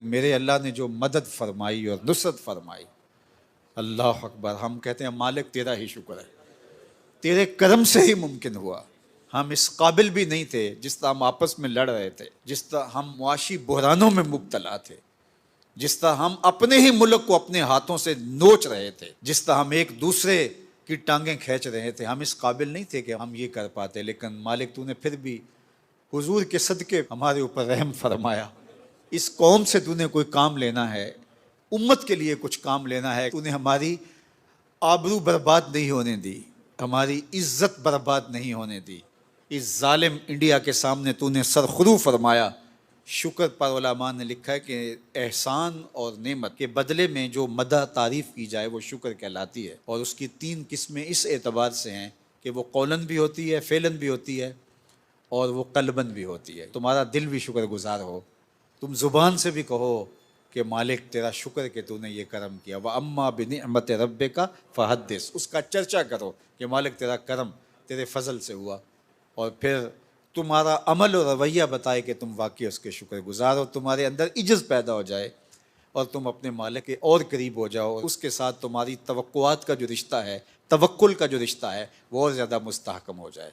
میرے اللہ نے جو مدد فرمائی اور نصرت فرمائی، اللہ اکبر، ہم کہتے ہیں مالک تیرا ہی شکر ہے، تیرے کرم سے ہی ممکن ہوا۔ ہم اس قابل بھی نہیں تھے، جس طرح ہم آپس میں لڑ رہے تھے، جس طرح ہم معاشی بحرانوں میں مبتلا تھے، جس طرح ہم اپنے ہی ملک کو اپنے ہاتھوں سے نوچ رہے تھے، جس طرح ہم ایک دوسرے کی ٹانگیں کھینچ رہے تھے، ہم اس قابل نہیں تھے کہ ہم یہ کر پاتے، لیکن مالک تو نے پھر بھی حضور کے صدقے ہمارے اوپر رحم فرمایا۔ اس قوم سے تو نے کوئی کام لینا ہے، امت کے لیے کچھ کام لینا ہے، تو نے ہماری آبرو برباد نہیں ہونے دی، ہماری عزت برباد نہیں ہونے دی، اس ظالم انڈیا کے سامنے تو نے سرخرو فرمایا۔ شکر پر علماء نے لکھا ہے کہ احسان اور نعمت کے بدلے میں جو مدح تعریف کی جائے وہ شکر کہلاتی ہے، اور اس کی 3 قسمیں اس اعتبار سے ہیں کہ وہ قولاً بھی ہوتی ہے، فعلاً بھی ہوتی ہے، اور وہ قلباً بھی ہوتی ہے۔ تمہارا دل بھی شکر گزار ہو، تم زبان سے بھی کہو کہ مالک تیرا شکر کہ تو نے یہ کرم کیا، وَأَمَّا بِنِعْمَتِ رَبِّكَ فَحَدِّث، اس کا چرچا کرو کہ مالک تیرا کرم تیرے فضل سے ہوا، اور پھر تمہارا عمل و رویہ بتائے کہ تم واقعی اس کے شکر گزار ہو، تمہارے اندر عجز پیدا ہو جائے اور تم اپنے مالک کے اور قریب ہو جاؤ، اور اس کے ساتھ تمہاری توقعات کا جو رشتہ ہے، توکل کا جو رشتہ ہے، وہ اور زیادہ مستحکم ہو جائے۔